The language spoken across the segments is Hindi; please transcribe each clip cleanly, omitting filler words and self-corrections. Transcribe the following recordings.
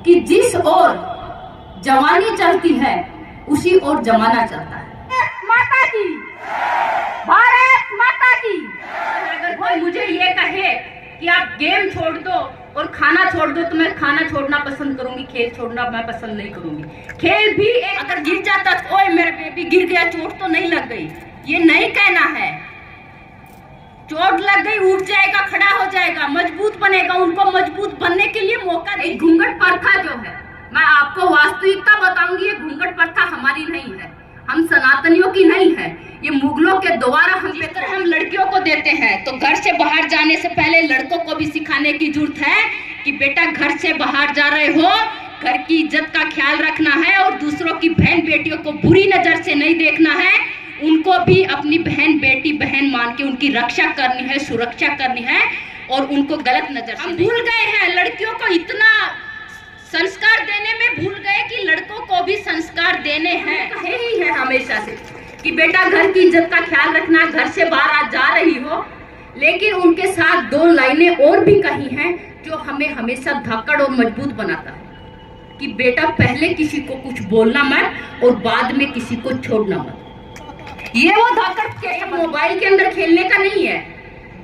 कि जिस ओर जवानी चलती है उसी ओर जमाना चलता है। माता की, भारत माता की। अगर कोई मुझे ये कहे कि आप गेम छोड़ दो और खाना छोड़ दो तो मैं खाना छोड़ना पसंद करूंगी, खेल छोड़ना मैं पसंद नहीं करूंगी। खेल भी अगर गिर जाता तो ओए मेरा बेबी गिर गया, चोट तो नहीं लग गई, ये नहीं कहना है। चोट लग गई, उठ जाएगा, खड़ा हो जाएगा, मजबूत बनेगा। उनको मजबूत बनने के लिए मौका दे। घूंघट प्रथा जो है, मैं आपको वास्तविकता बताऊंगी, ये घूंघट प्रथा हमारी नहीं है, हम सनातनियों की नहीं है, ये मुगलों के द्वारा हम लड़कियों को देते हैं। तो घर से बाहर जाने से पहले लड़कों को भी सिखाने की जरूरत है कि बेटा घर से बाहर जा रहे हो, घर की इज्जत का ख्याल रखना है और दूसरों की बहन बेटियों को बुरी नजर से नहीं देखना है। उनको भी अपनी बहन बेटी बहन मान के उनकी रक्षा करनी है, सुरक्षा करनी है और उनको गलत नजर से। हम भूल गए हैं, लड़कियों को इतना संस्कार देने में भूल गए कि लड़कों को भी संस्कार देने हैं। कहे ही है हमेशा से कि बेटा घर की इज्जत का ख्याल रखना, घर से बाहर आज जा रही हो। लेकिन उनके साथ दो लाइनें और भी कही हैं जो हमें हमेशा धाकड़ और मजबूत बनाता है कि बेटा पहले किसी को कुछ बोलना मत और बाद में किसी को छोड़ना मत। ये वो धाकड़ के मोबाइल के अंदर खेलने का नहीं है,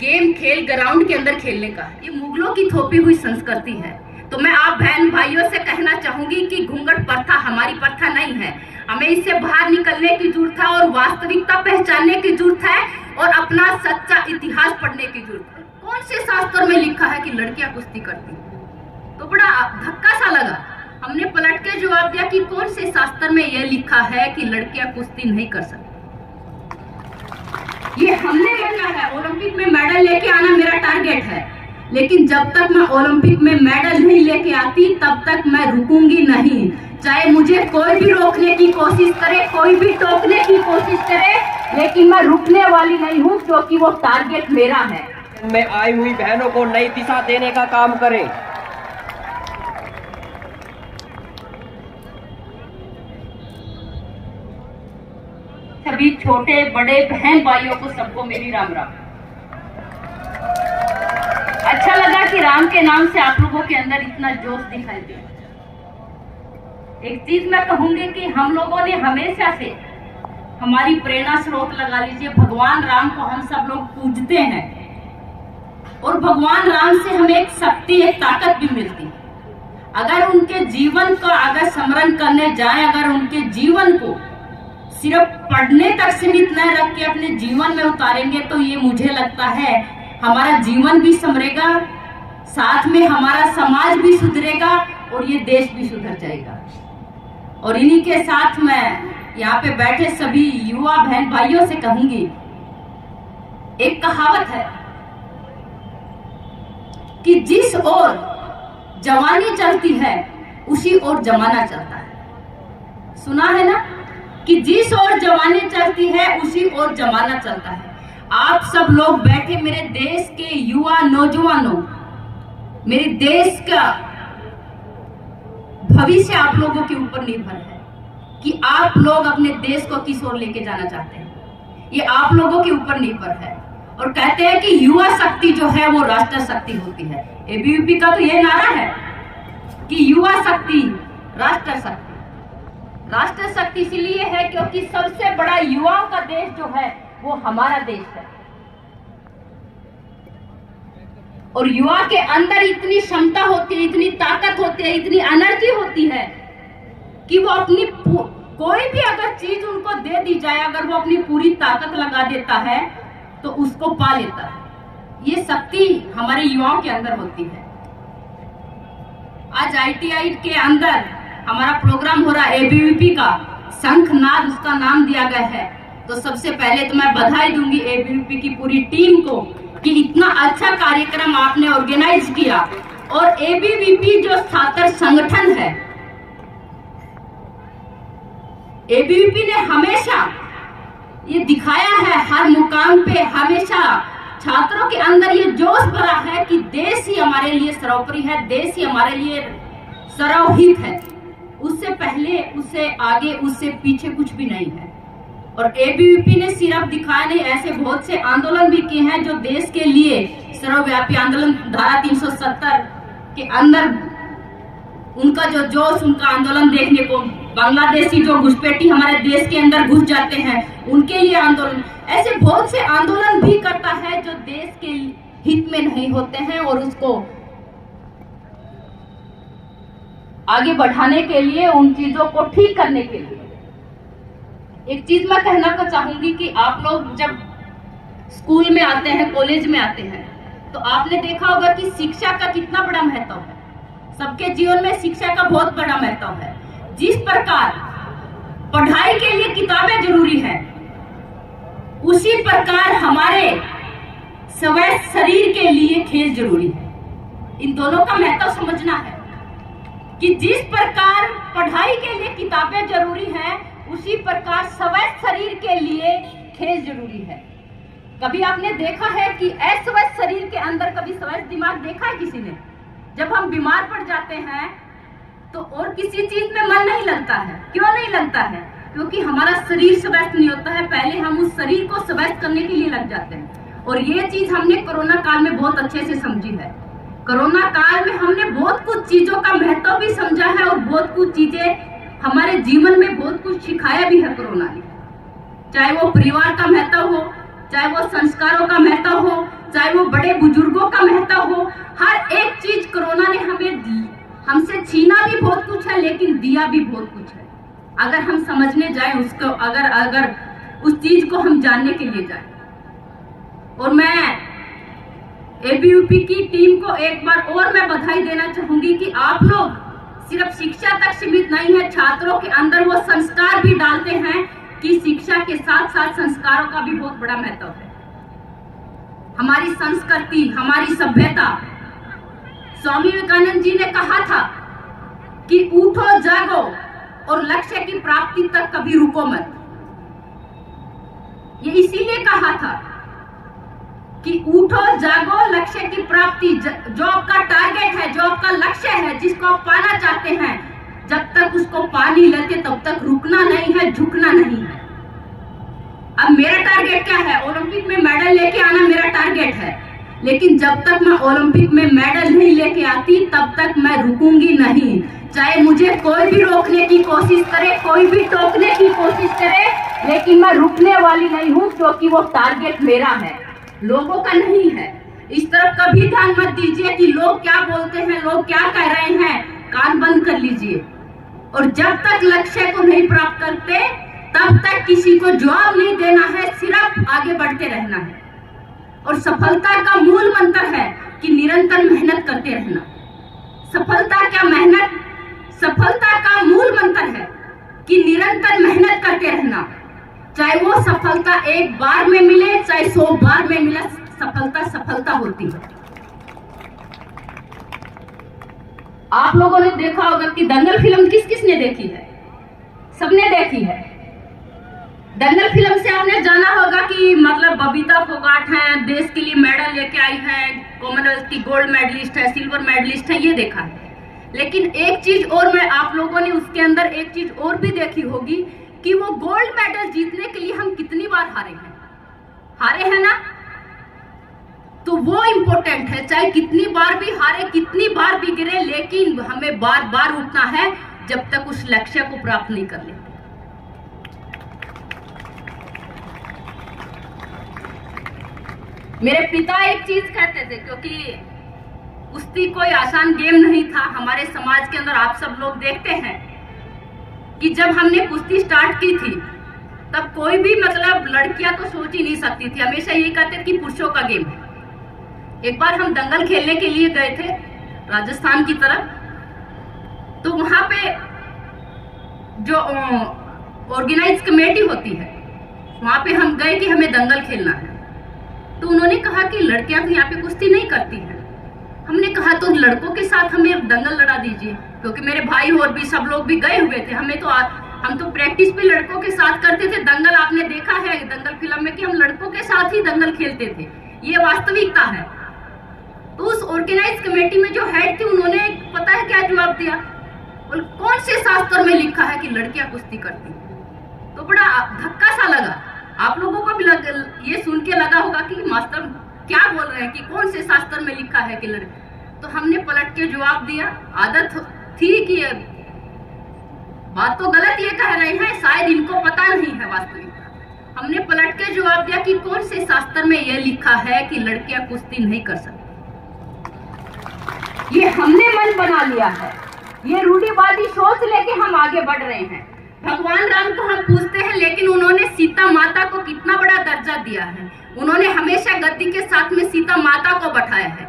गेम खेल ग्राउंड के अंदर खेलने का। ये मुगलों की थोपी हुई संस्कृति है। तो मैं आप बहन भाइयों से कहना चाहूंगी कि घूंघट प्रथा हमारी प्रथा नहीं है, हमें इससे बाहर निकलने की जरूरत है और वास्तविकता पहचानने की जरूरत है और अपना सच्चा इतिहास पढ़ने की जरूरत है। कौन से शास्त्र में लिखा है कि लड़कियां कुश्ती करती? तो बड़ा धक्का सा लगा, हमने पलट के जवाब दिया कि कौन से शास्त्र में यह लिखा है कि लड़कियां कुश्ती नहीं कर सकती। ये हमने माना है, ओलंपिक में मेडल लेके आना मेरा टारगेट है, लेकिन जब तक मैं ओलंपिक में मेडल नहीं लेके आती तब तक मैं रुकूंगी नहीं। चाहे मुझे कोई भी रोकने की कोशिश करे, कोई भी टोकने की कोशिश करे, लेकिन मैं रुकने वाली नहीं हूँ क्योंकि वो टारगेट मेरा है। में आई हुई बहनों को नई दिशा देने का काम करें। सभी छोटे बड़े बहन भाइयों को सबको मेरी राम राम। अच्छा लगा कि राम के नाम से आप लोगों के अंदर इतना जोश दिखाई दिया। एक चीज मैं कहूंगी कि हम लोगों ने हमेशा से हमारी प्रेरणा स्रोत लगा लीजिए, भगवान राम को हम सब लोग पूजते हैं और भगवान राम से हमें एक शक्ति एक ताकत भी मिलती है। अगर उनके जीवन को अगर स्मरण करने जाए, अगर उनके जीवन को सिर्फ पढ़ने तक सीमित न रख के अपने जीवन में उतारेंगे तो ये मुझे लगता है हमारा जीवन भी संवरेगा, साथ में हमारा समाज भी सुधरेगा और ये देश भी सुधर जाएगा। और इन्हीं के साथ मैं यहाँ पे बैठे सभी युवा बहन भाइयों से कहूंगी, एक कहावत है कि जिस ओर जवानी चलती है उसी ओर जमाना चलता है। सुना है ना कि जिस ओर जवानी चलती है उसी ओर जमाना चलता है। आप सब लोग बैठे मेरे देश के युवा नौजवानों, मेरे देश का भविष्य आप लोगों के ऊपर निर्भर है कि आप लोग अपने देश को किस ओर लेके जाना चाहते हैं। ये आप लोगों के ऊपर निर्भर है। और कहते हैं कि युवा शक्ति जो है वो राष्ट्र शक्ति होती है। एबीवीपी का तो ये नारा है कि युवा शक्ति राष्ट्र शक्ति। राष्ट्र शक्ति इसलिए है क्योंकि सबसे बड़ा युवाओं का देश जो है वो हमारा देश है। और युवा के अंदर इतनी क्षमता होती है, इतनी ताकत होती है, इतनी एनर्जी होती है कि वो अपनी कोई भी अगर चीज उनको दे दी जाए, अगर वो अपनी पूरी ताकत लगा देता है तो उसको पा लेता है। ये शक्ति हमारे युवाओं के अंदर होती है। आज आईटीआई के अंदर हमारा प्रोग्राम हो रहा है, एबीवीपी का शंखनाद उसका नाम दिया गया है। तो सबसे पहले तो मैं बधाई दूंगी एबीवीपी की पूरी टीम को कि इतना अच्छा कार्यक्रम आपने ऑर्गेनाइज किया। और एबीवीपी जो छात्र संगठन है, एबीवीपी ने हमेशा ये दिखाया है हर मुकाम पे, हमेशा छात्रों के अंदर ये जोश भरा है कि देश ही हमारे लिए सर्वोपरि है, देश ही हमारे लिए सर्वहित है। उससे पहले, उससे आगे, उससे पीछे कुछ भी नहीं है। और एबीवीपी ने सिर्फ दिखाया नहीं, ऐसे बहुत से आंदोलन भी किए हैं जो देश के लिए सर्वव्यापी आंदोलन धारा 370 के अंदर उनका जो जोश, उनका आंदोलन देखने को, बांग्लादेशी जो घुसपैठी हमारे देश के अंदर घुस जाते हैं उनके लिए आंदोलन, ऐसे बहुत से आंदोलन भी करता है जो देश के हित में नहीं होते हैं और उसको आगे बढ़ाने के लिए, उन चीजों को ठीक करने के लिए। एक चीज मैं कहना तो चाहूंगी कि आप लोग जब स्कूल में आते हैं, कॉलेज में आते हैं, तो आपने देखा होगा कि शिक्षा का कितना बड़ा महत्व है। सबके जीवन में शिक्षा का बहुत बड़ा महत्व है। जिस प्रकार पढ़ाई के लिए किताबें जरूरी है, उसी प्रकार हमारे स्वस्थ शरीर के लिए खेल जरूरी है। इन दोनों का महत्व समझना है कि जिस प्रकार पढ़ाई के लिए किताबें जरूरी है, उसी प्रकार स्वस्थ शरीर के लिए खेल जरूरी है। कभी आपने देखा है कि अस्वस्थ शरीर के अंदर कभी स्वस्थ दिमाग देखा है किसी ने? जब हम बीमार पड़ जाते हैं तो और किसी चीज में मन नहीं लगता है। क्यों नहीं लगता है? क्योंकि हमारा शरीर स्वस्थ नहीं होता है। पहले हम उस शरीर को स्वस्थ करने के लिए लग जाते हैं। और ये चीज हमने कोरोना काल में बहुत अच्छे से समझी है। कोरोना काल में हमने बहुत कुछ चीजों का महत्व भी समझा है और बहुत कुछ चीजें हमारे जीवन में बहुत कुछ सिखाया भी है कोरोना ने। चाहे वो परिवार का महत्व हो, चाहे वो संस्कारों का महत्व हो, चाहे वो बड़े बुजुर्गों का महत्व हो, हर एक चीज कोरोना ने हमसे छीना भी बहुत कुछ है, लेकिन दिया भी बहुत कुछ है। अगर हम समझने जाए उसको, अगर उस चीज को हम जानने के लिए जाए। और मैं एबीवीपी की टीम को एक बार और मैं बधाई देना चाहूंगी कि आप लोग सिर्फ शिक्षा तक सीमित नहीं है, छात्रों के अंदर वो संस्कार भी डालते हैं कि शिक्षा के साथ साथ संस्कारों का भी बहुत बड़ा महत्व है। हमारी संस्कृति, हमारी सभ्यता, स्वामी विवेकानंद जी ने कहा था कि उठो जागो और लक्ष्य की प्राप्ति तक कभी रुको मत। ये इसीलिए कहा था कि उठो जागो, लक्ष्य की प्राप्ति, जो आपका टारगेट है, जो आपका लक्ष्य है, जिसको आप पाना चाहते हैं, जब तक उसको पा नहीं लेते तब तक रुकना नहीं है, झुकना नहीं है। अब मेरा टारगेट क्या है? ओलंपिक में मेडल लेके आना मेरा टारगेट है। लेकिन जब तक मैं ओलंपिक में मेडल नहीं लेके आती तब तक मैं रुकूंगी नहीं। चाहे मुझे कोई भी रोकने की कोशिश करे, कोई भी टोकने की कोशिश करे, लेकिन मैं रुकने वाली नहीं हूँ, क्योंकि वो टारगेट मेरा है, लोगों का नहीं है। इस तरफ कभी ध्यान मत दीजिए कि लोग क्या बोलते हैं, लोग क्या कह रहे हैं। कान बंद कर लीजिए। और जब तक लक्ष्य को नहीं प्राप्त करते तब तक किसी को जवाब नहीं देना है, सिर्फ आगे बढ़ते रहना है। और सफलता का मूल मंत्र है कि निरंतर मेहनत करते रहना। सफलता का मूल मंत्र है कि निरंतर मेहनत करते रहना। चाहे वो सफलता एक बार में मिले, चाहे 100 बार में मिले, सफलता होती है। आप लोगों ने देखा होगा कि दंगल फिल्म किसने देखी है? सबने देखी है। दंगल फिल्म से आपने जाना होगा कि मतलब बबीता फोगाट हैं, देश के लिए मेडल लेके आई हैं, कॉमनवेल्थ की गोल्ड मेडलिस्ट है, सिल्वर मेडलिस्ट है, ये देखा है। लेकिन एक चीज और, मैं आप लोगों ने उसके अंदर एक चीज और भी देखी होगी कि वो गोल्ड मेडल जीतने के लिए हम कितनी बार हारे हैं ना। तो वो इम्पोर्टेंट है, चाहे कितनी बार भी हारे, कितनी बार भी गिरे, लेकिन हमें बार बार उठना है जब तक उस लक्ष्य को प्राप्त नहीं कर लेते। मेरे पिता एक चीज कहते थे, क्योंकि कुश्ती कोई आसान गेम नहीं था हमारे समाज के अंदर। आप सब लोग देखते हैं कि जब हमने कुश्ती स्टार्ट की थी तब कोई भी मतलब लड़कियां तो सोच ही नहीं सकती थी, हमेशा यही कहते थे कि पुरुषों का गेम है। एक बार हम दंगल खेलने के लिए गए थे राजस्थान की तरफ, तो वहां पे जो ऑर्गेनाइज कमेटी होती है, वहां पे हम गए कि हमें दंगल खेलना है। तो उन्होंने कहा कि लड़कियां तो यहाँ पे कुश्ती नहीं करती हैं। हमने कहा तो लड़कों के साथ हमें दंगल लड़ा दीजिए, क्योंकि मेरे भाई और भी सब लोग भी गए हुए थे। हम तो प्रैक्टिस भी लड़कों के साथ करते थे। दंगल आपने देखा है दंगल फिल्म में कि हम लड़कों के साथ ही दंगल खेलते थे, ये वास्तविकता है। तो उस ऑर्गेनाइज कमेटी में जो हेड थी, उन्होंने पता है क्या जवाब दिया? और कौन से शास्त्र में लिखा है कि लड़कियां कुश्ती करती? तो बड़ा धक्का सा लगा। आप लोगों को भी ये सुन के लगा होगा कि मास्टर क्या बोल रहे हैं, कि कौन से शास्त्र में लिखा है कि लड़की। तो हमने पलट के जवाब दिया, आदत ठीक ही है, बात तो गलत ये कह रहे हैं, शायद इनको पता नहीं है वास्तविकता। हमने पलट के जवाब दिया कि कौन से शास्त्र में यह लिखा है कि लड़कियां कुश्ती नहीं कर सकती। ये हमने मन बना लिया है, ये रूढ़िवादी सोच लेके हम आगे बढ़ रहे हैं। भगवान राम को हम पूछते हैं, लेकिन उन्होंने सीता माता को कितना बड़ा दर्जा दिया है। उन्होंने हमेशा गद्दी के साथ में सीता माता को बैठाया है।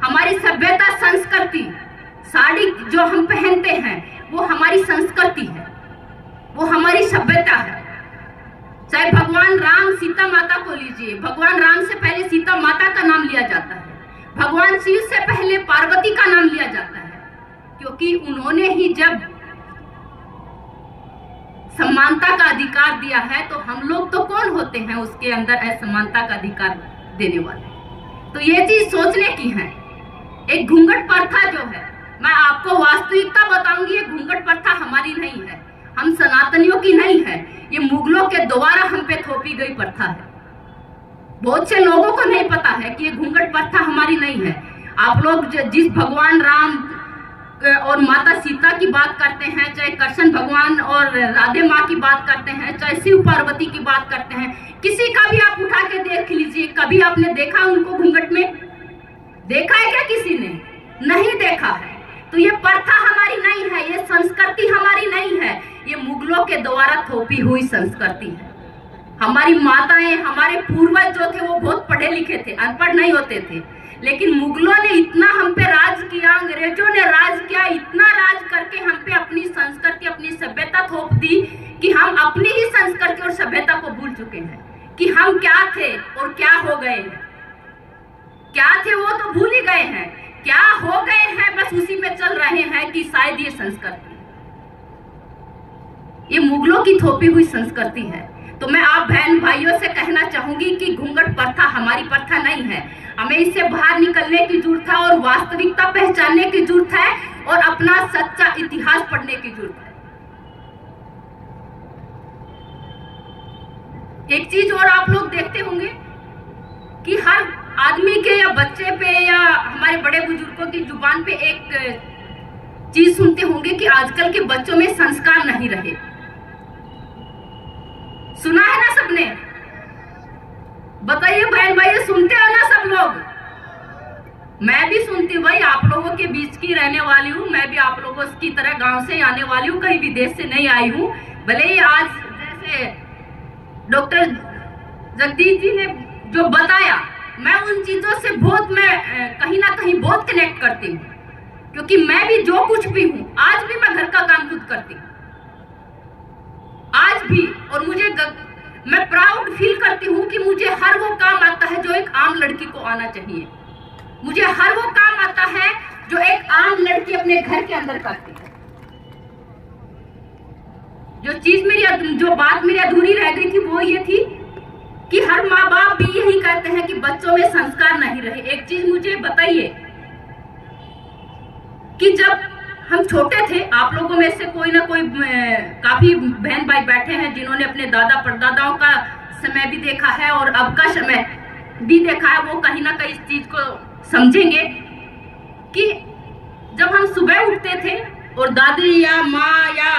हमारी सभ्यता, संस्कृति, साड़ी जो हम पहनते हैं वो हमारी संस्कृति है, वो हमारी सभ्यता है। चाहे भगवान राम सीता माता को लीजिए, भगवान राम से पहले सीता माता का नाम लिया जाता है, भगवान शिव से पहले पार्वती का नाम लिया जाता है, क्योंकि उन्होंने ही जब समानता का अधिकार दिया है तो हम लोग तो कौन होते हैं उसके अंदर असमानता का अधिकार देने वाले। तो ये चीज सोचने की है। एक घूंघट प्रथा जो है, मैं आपको वास्तविकता बताऊंगी, ये घूंघट प्रथा हमारी नहीं है, हम सनातनियों की नहीं है, ये मुगलों के द्वारा हम पे थोपी गई प्रथा है। बहुत से लोगों को नहीं पता है कि ये घूंघट प्रथा हमारी नहीं है। आप लोग जिस भगवान राम और माता सीता की बात करते हैं, चाहे कृष्ण भगवान और राधे माँ की बात करते हैं, चाहे शिव पार्वती की बात करते हैं, किसी का भी आप उठा के देख लीजिए, कभी आपने देखा उनको घूंघट में? देखा है क्या किसी ने? नहीं देखा है। तो ये प्रथा हमारी नहीं है, ये संस्कृति हमारी नहीं है, ये मुगलों के द्वारा थोपी हुई संस्कृति है। हमारी माताएं, हमारे पूर्वज जो थे वो बहुत पढ़े लिखे थे, अनपढ़ नहीं होते थे, लेकिन मुगलों ने इतना हम पे राज किया, अंग्रेजों ने राज किया, इतना राज करके हम पे अपनी संस्कृति, अपनी सभ्यता थोप दी कि हम अपनी ही संस्कृति और सभ्यता को भूल चुके हैं कि हम क्या थे और क्या हो गए हैं। क्या थे वो तो भूल ही गए हैं, क्या हो गए हैं बस उसी में चल रहे हैं कि शायद ये संस्कृति, ये मुगलों की थोपी हुई संस्कृति है। तो मैं आप बहन भाइयों से कहना चाहूंगी कि घूंघट प्रथा हमारी प्रथा नहीं है, हमें इससे बाहर निकलने की जरूरत है और वास्तविकता पहचानने की जरूरत है और अपना सच्चा इतिहास पढ़ने की जरूरत है। एक चीज और आप लोग देखते होंगे कि हर आदमी के या बच्चे पे या हमारे बड़े बुजुर्गों की जुबान पे एक चीज सुनते होंगे कि आजकल के बच्चों में संस्कार नहीं रहे। सुना है ना सबने? बताइए बहन भाई, सुनते हो ना सब लोग? मैं भी सुनती हूँ भाई, आप लोगों के बीच की रहने वाली हूँ, मैं भी आप लोगों की तरह गांव से आने वाली हूँ, कहीं विदेश से नहीं आई हूँ। भले ही आज जैसे डॉक्टर जगदीश जी ने जो बताया, मैं उन चीजों से बहुत, मैं कहीं ना कहीं बहुत कनेक्ट करती हूँ, क्योंकि मैं भी जो कुछ भी हूँ, आज भी मैं घर का काम खुद करती हूँ, आज भी। और मैं प्राउड फील करती हूँ कि मुझे हर वो काम आता है जो एक आम लड़की को आना चाहिए। मुझे हर वो काम आता है जो एक आम लड़की अपने घर के अंदर करती है। जो बात मेरी अधूरी रह गई थी वो ये थी कि हर माँ बाप भी यही कहते हैं कि बच्चों में संस्कार नहीं रहे। एक चीज मुझे बताइए कि जब हम छोटे थे, आप लोगों में से कोई ना कोई, काफी बहन भाई बैठे हैं जिन्होंने अपने दादा परदादाओं का समय भी देखा है और अब का समय भी देखा है, वो कहीं ना कहीं इस चीज को समझेंगे कि जब हम सुबह उठते थे और दादी या माँ या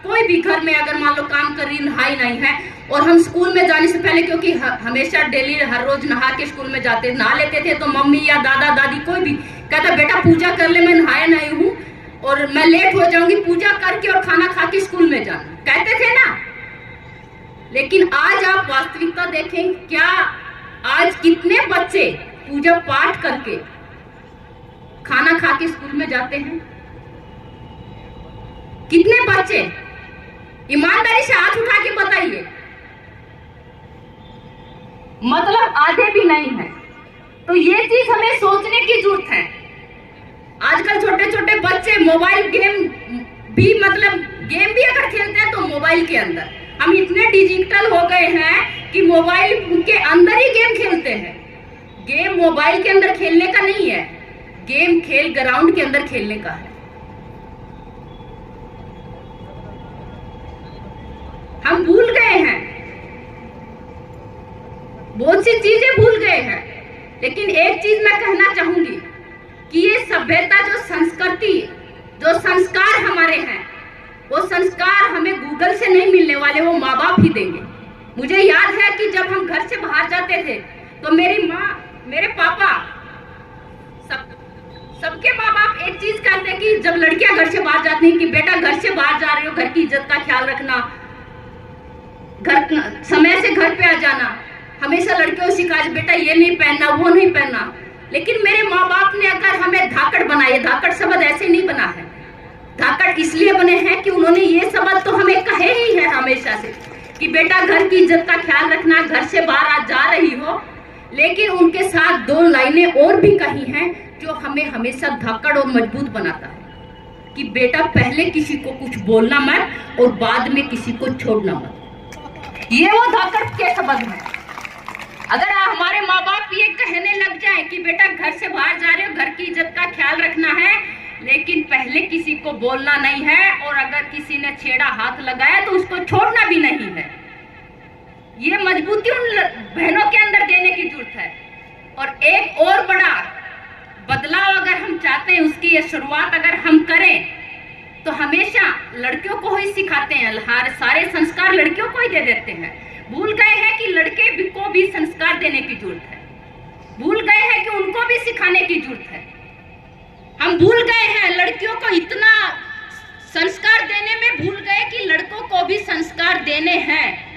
कोई भी घर में अगर मान लो काम कर रही, नहाई नहीं है, और हम स्कूल में जाने से पहले, क्योंकि हमेशा डेली हर रोज नहा के स्कूल में नहा लेते थे, तो मम्मी या दादा दादी कोई भी कहता बेटा पूजा कर ले, मैं नहाया नहीं हूँ और मैं लेट हो जाऊंगी, पूजा करके और खाना खा के स्कूल में जाना, कहते थे ना। लेकिन आज आप वास्तविकता देखें, क्या आज कितने बच्चे पूजा पाठ करके खाना खा के स्कूल में जाते हैं? कितने बच्चे? ईमानदारी से हाथ उठा के बताइए। मतलब आधे भी नहीं है। तो ये चीज हमें सोचने की जरूरत है। आजकल छोटे छोटे बच्चे मोबाइल गेम भी, मतलब गेम भी अगर खेलते हैं तो मोबाइल के अंदर। हम इतने डिजिटल हो गए हैं कि मोबाइल के अंदर ही गेम खेलते हैं। गेम मोबाइल के अंदर खेलने का नहीं है, गेम खेल ग्राउंड के अंदर खेलने का है। हम भूल गए हैं, बहुत सी चीजें भूल गए हैं। लेकिन एक चीज मैं कहना चाहूंगी कि ये सभ्यता, जो संस्कृति जो संस्कार हमारे हैं वो संस्कार हमें गूगल से नहीं मिलने वाले, वो माँ बाप ही देंगे। मुझे याद है कि जब हम घर से बाहर जाते थे तो मेरी माँ, मेरे पापा, सबके माँ बाप एक चीज कहते हैं कि जब लड़कियां घर से बाहर जाती हैं कि बेटा घर से बाहर जा रही हो, घर की इज्जत का ख्याल रखना, घर समय से घर पे आ जाना। हमेशा लड़कियों को सिखाया बेटा ये नहीं पहनना, वो नहीं पहनना। लेकिन मेरे माँ बाप ने अगर हमें धाकड़ बनाए, धाकड़ शब्द ऐसे नहीं बना है, धाकड़ इसलिए बने हैं कि उन्होंने ये शब्द तो हमें कहे ही है हमेशा से कि बेटा घर की इज्जत का ख्याल रखना, घर से बाहर आज जा रही हो। लेकिन उनके साथ 2 लाइनें और भी कही हैं जो हमें हमेशा धाकड़ और मजबूत बनाता है कि बेटा पहले किसी को कुछ बोलना मत और बाद में किसी को छोड़ना मत। ये वो धाकड़ के शब्द है। अगर हमारे माँ बाप ये कहने लग जाए कि बेटा घर से बाहर जा रहे हो, घर की इज्जत का ख्याल रखना है, लेकिन पहले किसी को बोलना नहीं है, और अगर किसी ने छेड़ा हाथ लगाया तो उसको छोड़ना भी नहीं है, ये मजबूती उन बहनों के अंदर देने की जरूरत है। और एक और बड़ा बदलाव अगर हम चाहते हैं, उसकी ये शुरुआत अगर हम करें तो हमेशा लड़कियों को ही सिखाते हैं, सारे संस्कार लड़कियों को ही दे देते हैं। भूल गए हैं कि लड़के को भी संस्कार देने की जरूरत है, भूल गए हैं कि उनको भी सिखाने की जरूरत है। हम भूल गए हैं लड़कियों को इतना संस्कार देने में, भूल गए कि लड़कों को भी संस्कार देने हैं।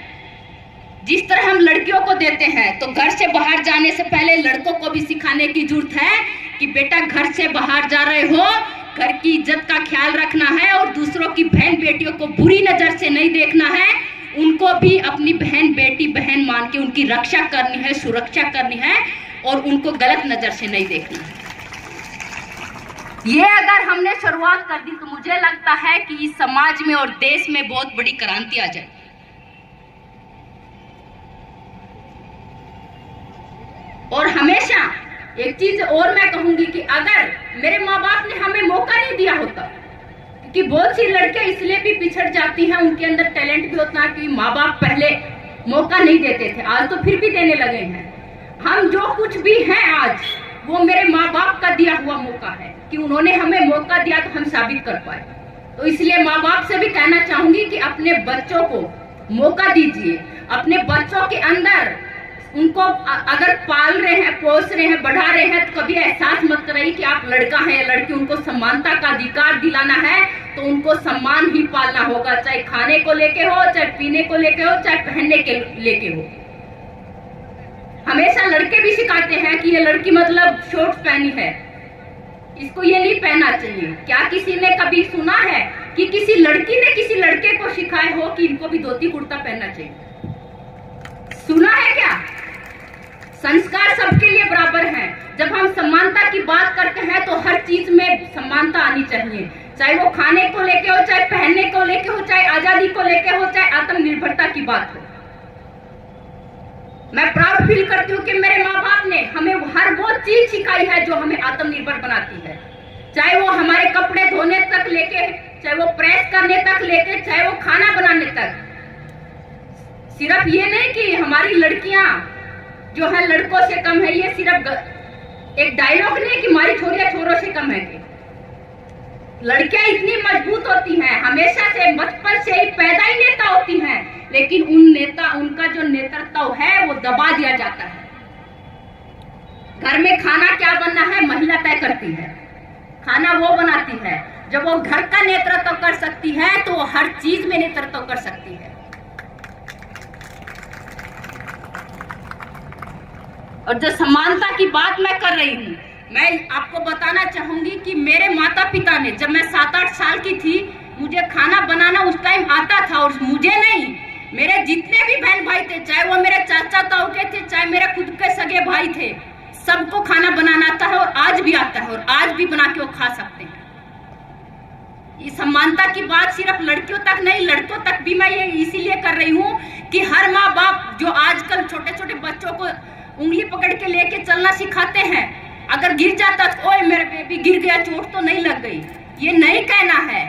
जिस तरह हम लड़कियों को देते हैं, तो घर से बाहर जाने से पहले लड़कों को भी सिखाने की जरूरत है कि बेटा घर से बाहर जा रहे हो, घर की इज्जत का ख्याल रखना है और दूसरों की बहन बेटियों को बुरी नजर से नहीं देखना है, उनको भी अपनी बहन बेटी बहन मान के उनकी रक्षा करनी है, सुरक्षा करनी है और उनको गलत नजर से नहीं देखना है। ये अगर हमने शुरुआत कर दी तो मुझे लगता है कि इस समाज में और देश में बहुत बड़ी क्रांति आ जाएगी। और हमेशा एक चीज और मैं कहूंगी कि अगर मेरे माँ बाप ने हमें मौका नहीं दिया होता, क्योंकि बहुत सी लड़कियां इसलिए भी पिछड़ जाती हैं, उनके अंदर टैलेंट भी होता है कि माँ बाप पहले मौका नहीं देते थे, आज तो फिर भी देने लगे हैं। हम जो कुछ भी हैं आज, वो मेरे माँ बाप का दिया हुआ मौका है कि उन्होंने हमें मौका दिया तो हम साबित कर पाए। तो इसलिए माँ बाप से भी कहना चाहूंगी कि अपने बच्चों को मौका दीजिए, अपने बच्चों के अंदर उनको अगर पाल रहे हैं, पोस रहे हैं, बढ़ा रहे हैं, तो कभी एहसास मत कराइए कि आप लड़का है या लड़की। उनको समानता का अधिकार दिलाना है तो उनको सम्मान ही पालना होगा, चाहे खाने को लेके हो, चाहे पीने को लेके हो, चाहे पहनने के लेके हो। हमेशा लड़के भी सिखाते हैं कि ये लड़की मतलब शॉर्ट्स पहनी है, इसको ये नहीं पहनना चाहिए। क्या किसी ने कभी सुना है कि किसी लड़की ने किसी लड़के को सिखाया हो कि इनको भी धोती कुर्ता पहनना चाहिए? सुना है क्या? संस्कार सबके लिए बराबर हैं। जब हम समानता की बात करते हैं तो हर चीज में समानता आनी चाहिए, चाहे वो खाने को लेके हो, चाहे पहनने को लेके हो, चाहे आजादी को लेके हो, चाहे आत्मनिर्भरता की बात हो। मैं प्राउड फील करती हूँ कि मेरे माँ बाप ने हमें हर वो चीज सिखाई है जो हमें आत्मनिर्भर बनाती है, चाहे वो हमारे कपड़े धोने तक लेके, चाहे वो प्रेस करने तक लेके, चाहे वो खाना बनाने तक। सिर्फ ये नहीं कि हमारी लड़कियां जो है लड़कों से कम है, ये सिर्फ एक डायलॉग नहीं कि हमारी छोरियां छोरों से कम है। लड़कियां इतनी मजबूत होती हैं, हमेशा से बचपन से ही पैदा ही नेता होती हैं, लेकिन उनका जो नेतृत्व है वो दबा दिया जाता है। घर में खाना क्या बनना है महिला तय करती है, खाना वो बनाती है। जब वो घर का नेतृत्व कर सकती है तो वो हर चीज में नेतृत्व कर सकती है। और जो समानता की बात मैं कर रही हूँ, मैं आपको बताना चाहूंगी कि मेरे माता पिता ने, जब मैं 7-8 साल की थी, मुझे खाना बनाना उस टाइम आता था। और मुझे नहीं, मेरे जितने भी बहन भाई थे, चाहे वो मेरे चाचा ताऊ के थे, चाहे मेरे खुद के सगे भाई थे, सबको खाना बनाना आता है और आज भी आता है और आज भी बना के वो खा सकते हैं। ये समानता की बात सिर्फ लड़कियों तक नहीं, लड़कों तक भी मैं ये इसीलिए कर रही हूँ कि हर माँ बाप जो आजकल छोटे छोटे बच्चों को उंगली पकड़ के लेके चलना सिखाते हैं, अगर गिर जाता तो ओए मेरा बेबी गिर गया, चोट तो नहीं लग गई, ये नहीं कहना है।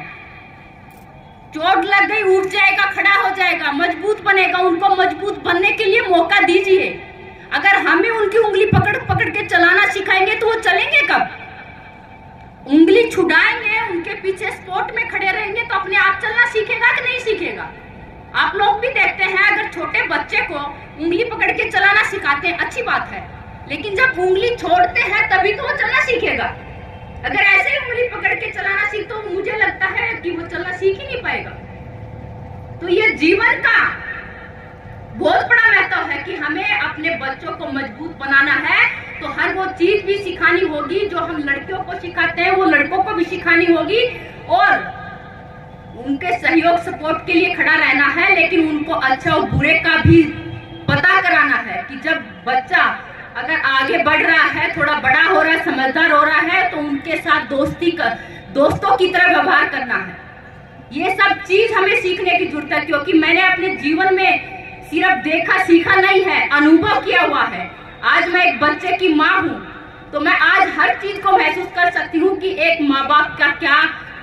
चोट लग गई, उठ जाएगा, खड़ा हो जाएगा, मजबूत बनेगा। उनको मजबूत बनने के लिए मौका दीजिए। अगर हम ही उनकी उंगली पकड़ पकड़ के चलाना सिखाएंगे तो वो चलेंगे कब? उंगली छुड़ाएंगे, उनके पीछे स्पोर्ट में खड़े रहेंगे तो अपने आप चलना सीखेगा कि नहीं सीखेगा? आप लोग भी देखते हैं, अगर छोटे बच्चे को उंगली पकड़ के चलाना सिखाते हैं अच्छी बात है, लेकिन जब उंगली छोड़ते हैं तभी तो वो चलना सीखेगा। अगर ऐसे ही उंगली पकड़ के चलाना सीख तो मुझे लगता है कि वो चलना सीख ही नहीं पाएगा। तो ये जीवन का बहुत बड़ा महत्व है कि हमें अपने बच्चों को मजबूत बनाना है, तो हर वो चीज भी सिखानी होगी जो हम लड़कियों को सिखाते हैं वो लड़कों को भी सिखानी होगी, और उनके सहयोग सपोर्ट के लिए खड़ा रहना है, लेकिन उनको अच्छा और बुरे का भी पता कराना है कि जब बच्चा अगर आगे बढ़ रहा है, थोड़ा बड़ा हो रहा है, समझदार हो रहा है, तो उनके साथ दोस्तों की तरह व्यवहार करना है। ये सब चीज हमें सीखने की जरूरत है, क्योंकि मैंने अपने जीवन में सिर्फ देखा सीखा नहीं है, अनुभव किया हुआ है। आज मैं एक बच्चे की माँ हूँ, तो मैं आज हर चीज को महसूस कर सकती हूँ कि एक माँ बाप का क्या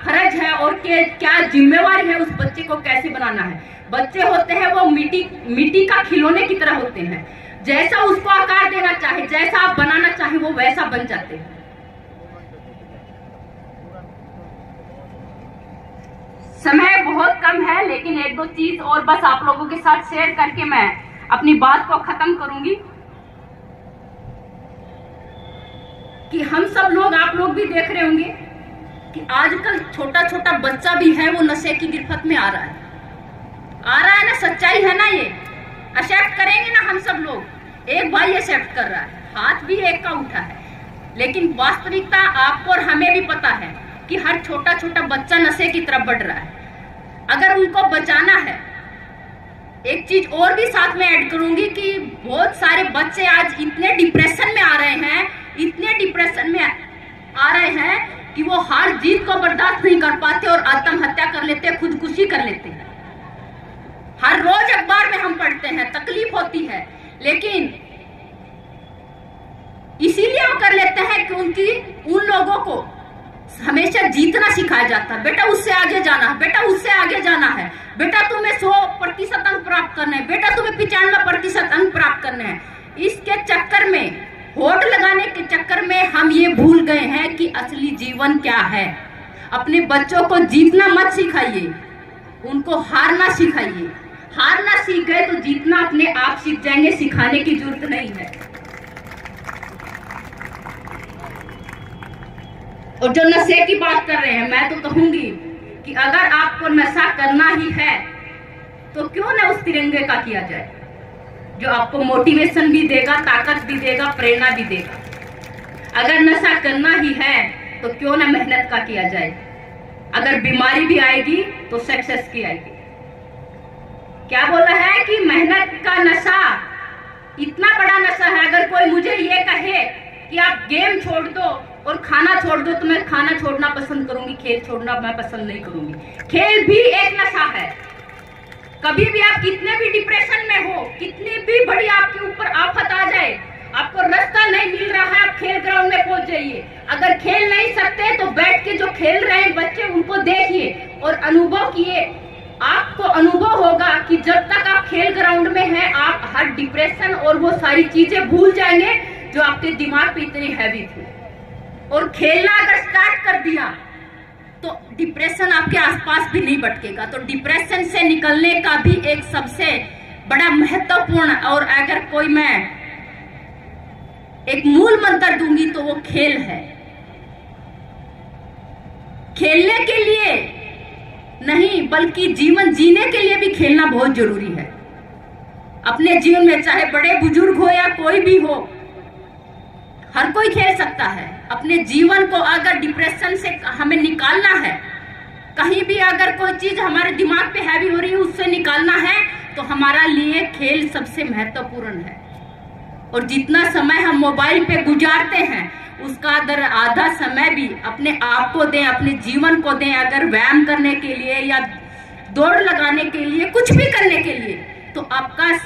फर्ज है और क्या जिम्मेवारी है उस बच्चे को कैसे बनाना है। बच्चे होते हैं वो मिट्टी का खिलौने की तरह होते हैं, जैसा उसको आकार देना चाहे, जैसा आप बनाना चाहे वो वैसा बन जाते हैं। समय बहुत कम है, लेकिन एक दो चीज और बस आप लोगों के साथ शेयर करके मैं अपनी बात को खत्म करूंगी कि हम सब लोग, आप लोग भी देख रहे होंगे कि आजकल छोटा छोटा बच्चा भी है वो नशे की गिरफ्त में आ रहा है ना। सच्चाई है ना, ये एक्सेप्ट करेंगे ना हम सब लोग। एक भाई एक्सेप्ट कर रहा है, हाथ भी एक का उठा है, लेकिन वास्तविकता आपको और हमें भी पता है कि हर छोटा छोटा बच्चा नशे की तरफ बढ़ रहा है। अगर उनको बचाना है, एक चीज और भी साथ में ऐड करूंगी कि बहुत सारे बच्चे आज इतने डिप्रेशन में आ रहे हैं कि वो हार जीत को बर्दाश्त नहीं कर पाते और आत्महत्या कर लेते हैं, खुदकुशी कर लेते हैं। हर रोज अखबार में हम पढ़ते हैं, तकलीफ होती है, लेकिन इसीलिए वो कर लेते हैं कि उन लोगों को हमेशा जीतना सिखाया जाता है। बेटा उससे आगे जाना है, बेटा उससे आगे जाना है, बेटा तुम्हें 100% अंक प्राप्त करना है, बेटा तुम्हें 95% अंक प्राप्त करने हैं। इसके चक्कर में, होड़ लगाने के चक्कर में हम ये भूल गए हैं कि असली जीवन क्या है। अपने बच्चों को जीतना मत सिखाइए, उनको हारना सिखाइए। हारना सीख गए तो जीतना अपने आप सीख जाएंगे, सिखाने की जरूरत नहीं है। और जो नशे की बात कर रहे हैं, मैं तो कहूंगी कि अगर आपको नशा करना ही है तो क्यों ना उस तिरंगे का किया जाए, जो आपको मोटिवेशन भी देगा, ताकत भी देगा, प्रेरणा भी देगा। अगर नशा करना ही है तो क्यों ना मेहनत का किया जाए। अगर बीमारी भी आएगी तो सक्सेस की आएगी। क्या बोला है कि मेहनत का नशा इतना बड़ा नशा है। अगर कोई मुझे ये कहे कि आप गेम छोड़ दो और खाना छोड़ दो तो मैं खाना छोड़ना पसंद करूंगी, खेल छोड़ना मैं पसंद नहीं करूंगी। खेल भी एक नशा है। कभी भी आप कितने भी डिप्रेशन में हो, कितनी भी बड़ी आपके ऊपर आफत आ जाए, आपको रास्ता नहीं मिल रहा है, आप खेल ग्राउंड में पहुंच जाइए। अगर खेल नहीं सकते तो बैठ के जो खेल रहे हैं बच्चे उनको देखिए और अनुभव किए। आपको अनुभव होगा कि जब तक आप खेल ग्राउंड में हैं, आप हर डिप्रेशन और वो सारी चीजें भूल जाएंगे जो आपके दिमाग पे इतनी हैवी थी। और खेलना अगर स्टार्ट कर दिया तो डिप्रेशन आपके आसपास भी नहीं भटकेगा। तो डिप्रेशन से निकलने का भी एक सबसे बड़ा महत्वपूर्ण, और अगर कोई मैं एक मूल मंत्र दूंगी तो वो खेल है। खेलने के लिए नहीं बल्कि जीवन जीने के लिए भी खेलना बहुत जरूरी है। अपने जीवन में चाहे बड़े बुजुर्ग हो या कोई भी हो, हर कोई खेल सकता है। अपने जीवन को अगर डिप्रेशन से हमें निकालना है, कहीं भी अगर कोई चीज हमारे दिमाग पे हैवी हो रही है उससे निकालना है, तो हमारा लिए खेल सबसे महत्वपूर्ण है। और जितना समय हम मोबाइल पे गुजारते हैं उसका अगर आधा समय भी अपने आप को दें, अपने जीवन को दें, अगर व्यायाम करने के लिए या दौड़ लगाने के लिए, कुछ भी करने के लिए, तो आपका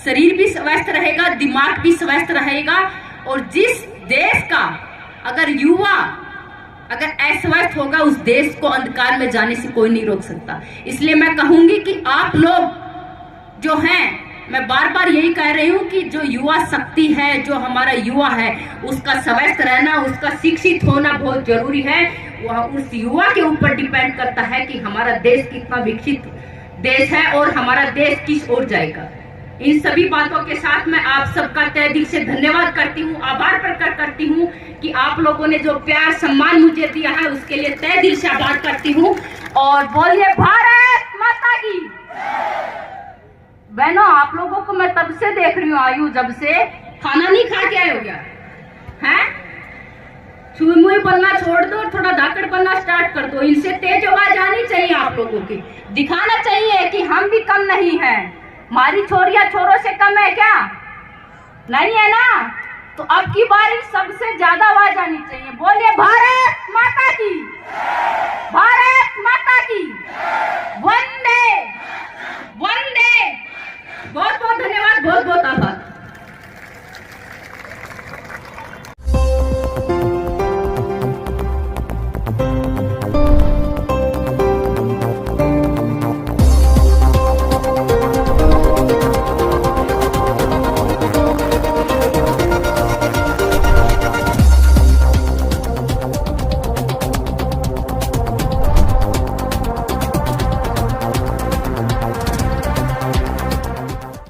शरीर भी स्वस्थ रहेगा, दिमाग भी स्वस्थ रहेगा। और जिस देश का अगर युवा अगर अस्वस्थ होगा, उस देश को अंधकार में जाने से कोई नहीं रोक सकता। इसलिए मैं कहूंगी कि आप लोग जो हैं मैं बार बार यही कह रही हूँ कि जो युवा शक्ति है, जो हमारा युवा है, उसका स्वस्थ रहना, उसका शिक्षित होना बहुत जरूरी है। वह उस युवा के ऊपर डिपेंड करता है कि हमारा देश कितना विकसित देश है और हमारा देश किस ओर जाएगा। इन सभी बातों के साथ मैं आप सबका तहे दिल से धन्यवाद करती हूँ, आभार प्रकट करती हूँ कि आप लोगों ने जो प्यार सम्मान मुझे दिया है उसके लिए तहे दिल से आभार करती हूँ। और बोलिए भारत माता की। बहनों, आप लोगों को मैं तब से देख रही हूँ, आयु जब से खाना नहीं खा के आए हो गया है, चुई मुई बनना छोड़ दो, थोड़ा धाकड़ बनना स्टार्ट कर दो। इनसे तेज आवाज आनी चाहिए आप लोगों की, दिखाना चाहिए कि हम भी कम नहीं हैं। हमारी छोरियां छोरों से कम है क्या? नहीं है ना? तो अब की बारी सबसे ज्यादा आवाज आनी चाहिए। बोलिए भारत माता की, भारत